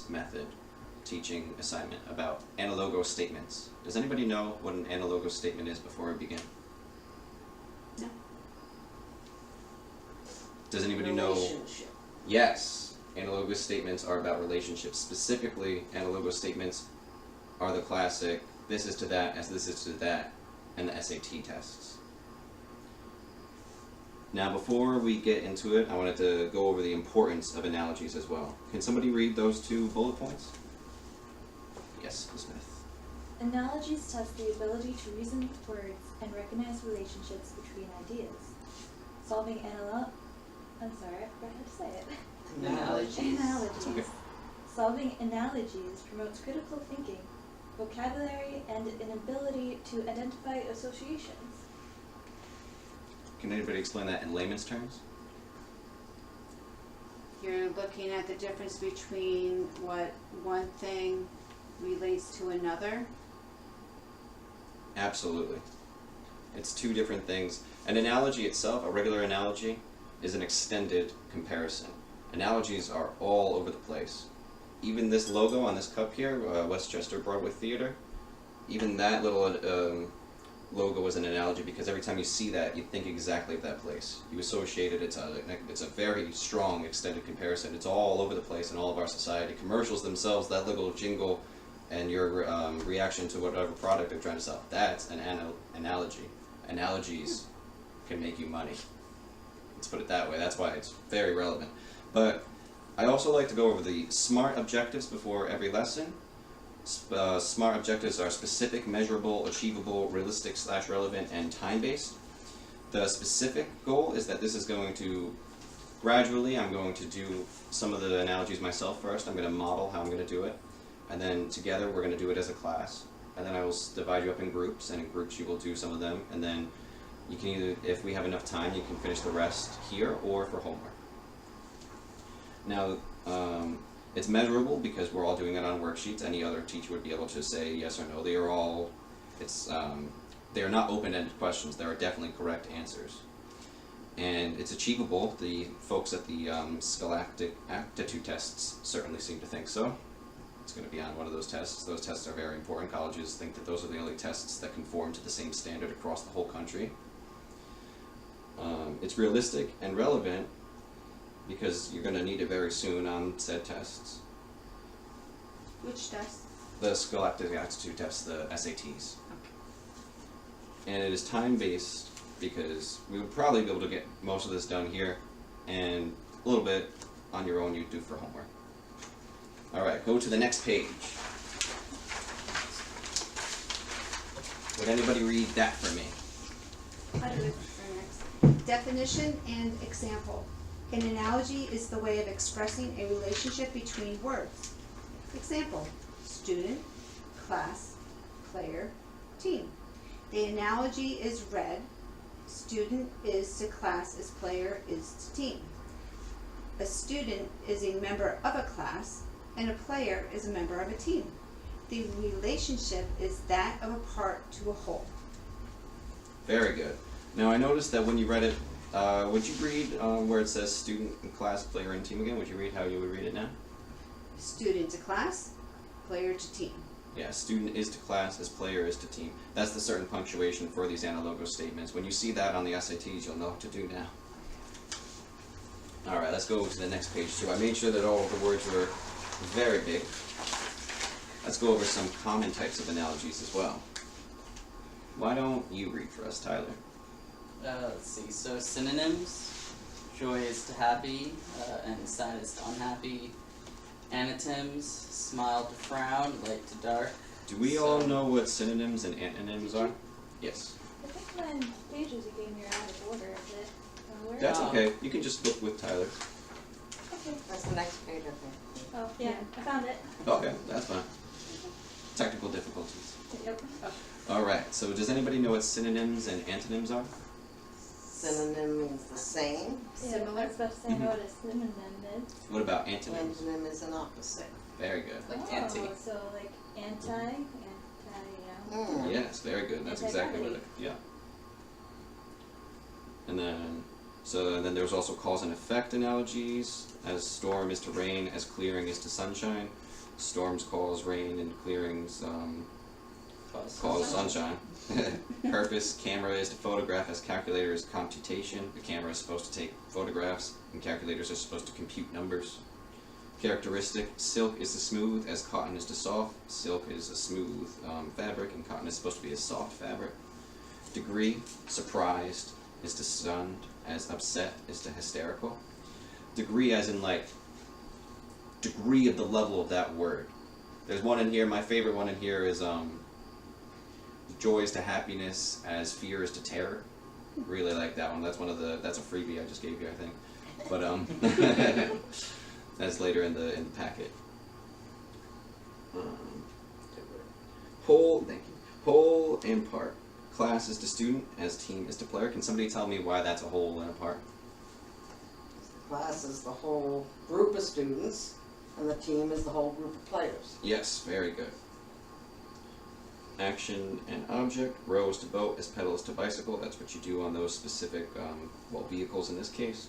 based method teaching assignment about analogous statements. Does anybody know what an analogous statement is before we begin? No. Does anybody know? Relationship. Yes, analogous statements are about relationships. Specifically, analogous statements are the classic this is to that as this is to that and the SAT tests. Now before we get into it, I wanted to go over the importance of analogies as well. Can somebody read those two bullet points? Yes, Ms. Smith. Analogies test the ability to reason with words and recognize relationships between ideas. Solving I'm sorry, I forgot how to say it. Analogies. Analogies. Okay. Solving analogies promotes critical thinking, vocabulary, and an ability to identify associations. Can anybody explain that in layman's terms? You're looking at the difference between what one thing relates to another. Absolutely. It's two different things. An analogy itself, a regular analogy, is an extended comparison. Analogies are all over the place. Even this logo on this cup here, Westchester Broadway Theater, even that little logo is an analogy because every time you see that, you think exactly of that place. You associate it. It's a very strong extended comparison. It's all over the place in all of our society. Commercials themselves, that little jingle, and your reaction to whatever product they're trying to sell. That's an analogy. Analogies can make you money. Let's put it that way. That's why it's very relevant. But I also like to go over the SMART objectives before every lesson. SMART objectives are specific, measurable, achievable, realistic / relevant, and time-based. The specific goal is that this is going to gradually, I'm going to do some of the analogies myself first. I'm going to model how I'm going to do it. And then together we're going to do it as a class. And then I will divide you up in groups, and in groups you will do some of them. And then you can either, if we have enough time, you can finish the rest here or for homework. Now, it's measurable because we're all doing it on worksheets. Any other teacher would be able to say yes or no. They are all, they are not open-ended questions. There are definitely correct answers. And it's achievable. The folks at the Scholastic aptitude tests certainly seem to think so. It's going to be on one of those tests. Those tests are very important. Colleges think that those are the only tests that conform to the same standard across the whole country. It's realistic and relevant because you're going to need it very soon on said tests. Which test? The Scholastic aptitude tests, the SATs. Okay. And it is time-based because we would probably be able to get most of this done here and a little bit on your own you do for homework. Alright, go to the next page. Would anybody read that for me? I do it for next. Definition and example. An analogy is the way of expressing a relationship between words. Example: student, class, player, team. The analogy is read: student is to class as player is to team. A student is a member of a class, and a player is a member of a team. The relationship is that of a part to a whole. Very good. Now I noticed that when you read it, would you read where it says student and class, player, and team again? Would you read how you would read it now? Student to class, player to team. Yeah, student is to class as player is to team. That's the certain punctuation for these analogous statements. When you see that on the SATs, you'll know what to do now. Alright, let's go to the next page too. I made sure that all of the words were very big. Let's go over some common types of analogies as well. Why don't you read for us, Tyler? Let's see. So synonyms: joy is to happy, and sad is to unhappy. Antonyms: smile to frown, light to dark. Do we all know what synonyms and antonyms are? Yes. I think when pages you gave me are out of order, is it? Where? That's okay. You can just look with Tyler. Okay. That's the next page, I think. Oh, yeah, I found it. Okay, that's fine. Technical difficulties. Yep. Alright, so does anybody know what synonyms and antonyms are? Synonym means the same. Yeah, Similar? I was about to say, I know what a synonym is. What about antonyms? Antonym is an opposite. Very good. Like anti. So like anti, you know. Yes, very good. That's exactly what it, yeah. And then then there's also cause and effect analogies, as storm is to rain, as clearing is to sunshine. Storms cause rain and clearings Cause cause sunshine. Purpose, camera is to photograph as calculator is computation. The camera is supposed to take photographs and calculators are supposed to compute numbers. Characteristic, silk is to smooth as cotton is to soft. Silk is a smooth fabric and cotton is supposed to be a soft fabric. Degree, surprised is to stunned as upset is to hysterical. Degree as in like degree of the level of that word. There's one in here, my favorite one in here is joy is to happiness as fear is to terror. Really like that one. That's that's a freebie I just gave you, I think. But that's later in the packet. Whole, thank you. Whole and part. Class is to student as team is to player. Can somebody tell me why that's a whole and a part? Class is the whole group of students, and the team is the whole group of players. Yes, very good. Action and object. Row is to boat as pedal is to bicycle. That's what you do on those specific, vehicles in this case.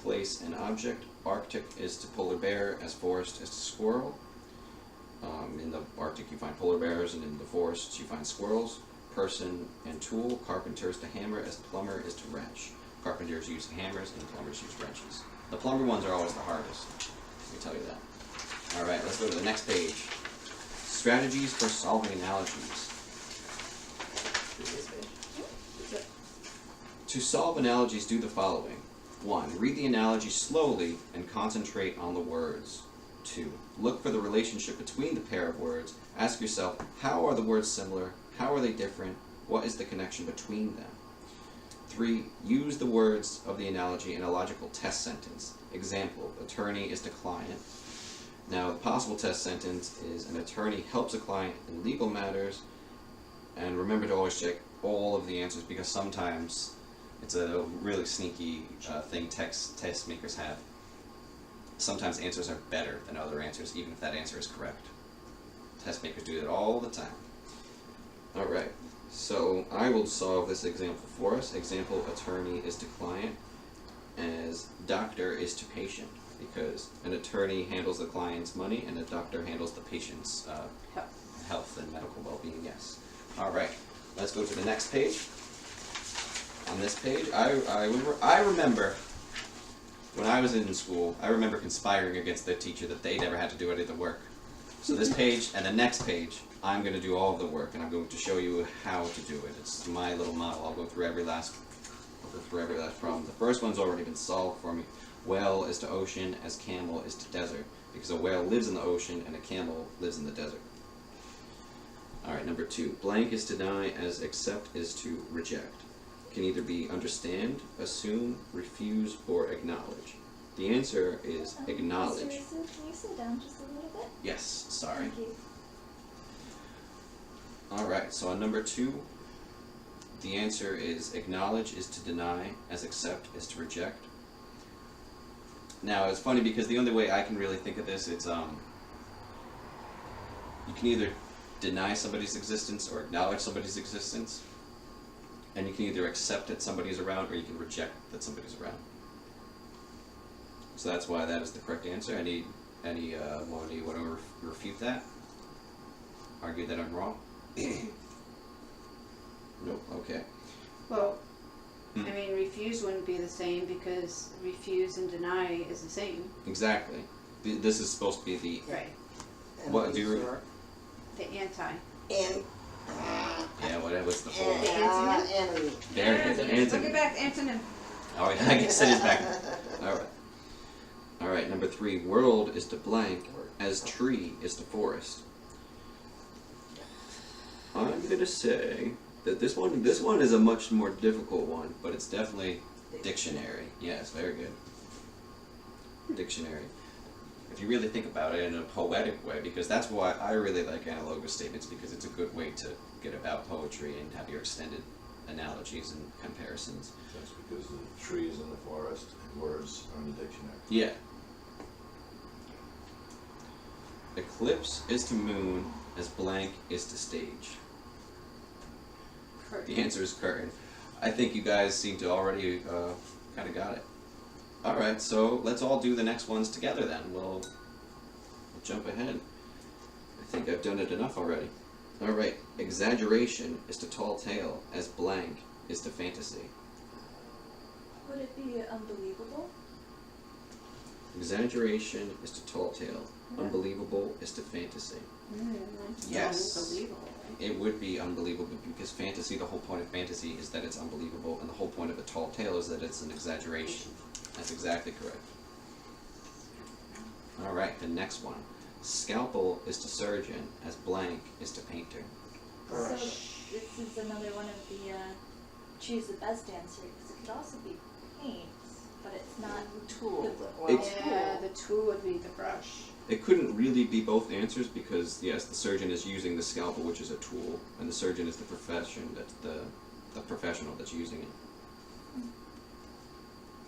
Place and object. Arctic is to polar bear as forest is to squirrel. In the Arctic you find polar bears and in the forests you find squirrels. Person and tool. Carpenter is to hammer as plumber is to wrench. Carpenters use hammers and plumbers use wrenches. The plumber ones are always the hardest. Let me tell you that. Alright, let's go to the next page. Strategies for solving analogies. To solve analogies, do the following. 1. Read the analogy slowly and concentrate on the words. 2. Look for the relationship between the pair of words. Ask yourself, how are the words similar? How are they different? What is the connection between them? 3. Use the words of the analogy in a logical test sentence. Example, attorney is to client. Now, the possible test sentence is an attorney helps a client in legal matters, and remember to always check all of the answers because sometimes it's a really sneaky thing test makers have. Sometimes answers are better than other answers, even if that answer is correct. Test makers do that all the time. Alright, so I will solve this example for us. Example, attorney is to client, as doctor is to patient, because an attorney handles the client's money and a doctor handles the patient's health and medical well-being, yes. Alright, let's go to the next page. On this page, I remember when I was in school, I remember conspiring against the teacher that they never had to do any of the work. So this page and the next page, I'm going to do all of the work and I'm going to show you how to do it. It's my little model. I'll go through every last problem. The first one's already been solved for me. Whale is to ocean as camel is to desert, because a whale lives in the ocean and a camel lives in the desert. Alright, number 2. Blank is to deny as accept is to reject. Can either be understand, assume, refuse, or acknowledge. The answer is acknowledge. Mr. Russo, can you slow down just a little bit? Yes, sorry. Thank you. Alright, so on number 2, the answer is acknowledge is to deny, as accept is to reject. Now, it's funny because the only way I can really think of this, it's, you can either deny somebody's existence or acknowledge somebody's existence. And you can either accept that somebody's around or you can reject that somebody's around. So that's why that is the correct answer. Anyone want to refute that? Argue that I'm wrong? Nope, okay. Well, I mean, refuse wouldn't be the same because refuse and deny is the same. Exactly. This is supposed to be the... Right. And What, these do you- are- The anti. And Yeah, what's the whole... The antonym? enemy. There it is, Look antonym. it back, antonym. Oh, yeah, I guess it is back. Alright. Alright, number 3. World is to blank, as tree is to forest. I'm gonna say that this one is a much more difficult one, but it's definitely dictionary. Yes, very good. Dictionary. If you really think about it in a poetic way, because that's why I really like analogous statements, because it's a good way to get about poetry and have your extended analogies and comparisons. That's because the trees in the forest and words are in the dictionary. Yeah. Eclipse is to moon, as blank is to stage. The answer is curtain. I think you guys seem to already kind of got it. Alright, so let's all do the next ones together then. We'll jump ahead. think I've done it enough already. Alright, exaggeration is to tall tale as blank is to fantasy. Would it be unbelievable? Exaggeration is to tall tale. Unbelievable is to fantasy. Yes. Unbelievable, right? It would be unbelievable because fantasy, the whole point of fantasy is that it's unbelievable, and the whole point of a tall tale is that it's an exaggeration. That's exactly correct. Alright, the next one. Scalpel is to surgeon as blank is to painter. So this is another one of the choose the best answer because it could also be paint, but it's not Tool. the Well, It's- Yeah, the tool would be the brush. It couldn't really be both answers because, yes, the surgeon is using the scalpel, which is a tool, and the surgeon is the profession, that's the professional that's using it.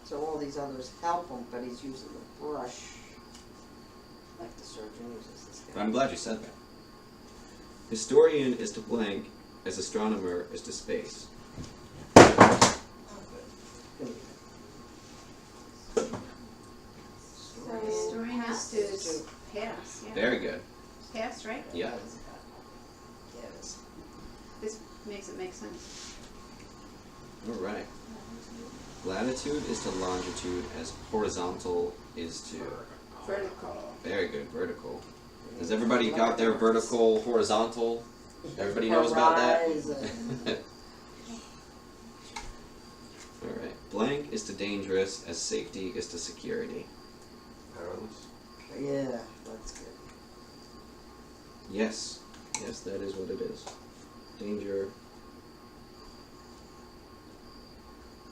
so all these others help him, but he's using the brush, like the surgeon uses the scalpel. I'm glad you said that. Historian is to blank as astronomer is to space. So historian pass? is pass, yeah. Very good. Pass, right? Yeah. Yeah, it is. This makes it make sense. Alright. Latitude is to longitude as horizontal is to. Vertical. Very good, vertical. Has everybody got their vertical, horizontal? Everybody knows about that? Horizon. Alright. Blank is to dangerous as safety is to security. Perilous. Yeah, that's good. Yes. Yes, that is what it is. Danger.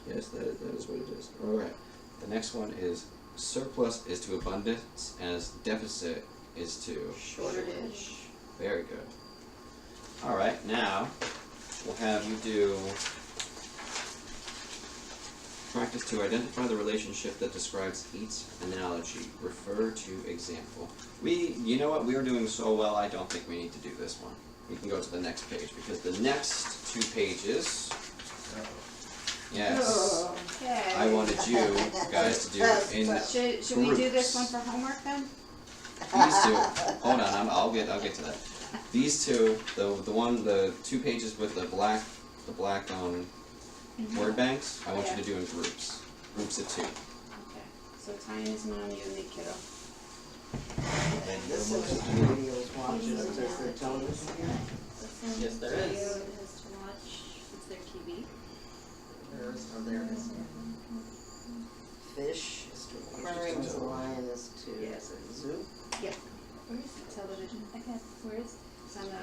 Yes, that is what it is. Alright. The next one is surplus is to abundance as deficit is to. Shortage. Very good. Alright, now we'll have you do practice to identify the relationship that describes each analogy. Refer to example. You know what, we are doing so well, I don't think we need to do this one. We can go to the next page because the next 2 pages, yes, Okay. I wanted you guys to do in Should we do this groups. one for homework then? These 2, hold on, I'll get to that. These 2, the 2 pages with the black word banks, I want you to do in groups of 2. Okay. So time is not on you and me, kiddo. This is the videos watching, is the television here? Yes, there Video is. it has to watch. It's their TV. There it is. Fish is to aquarium, is a lion is to zoo. Where's the television? Okay, where is It's on the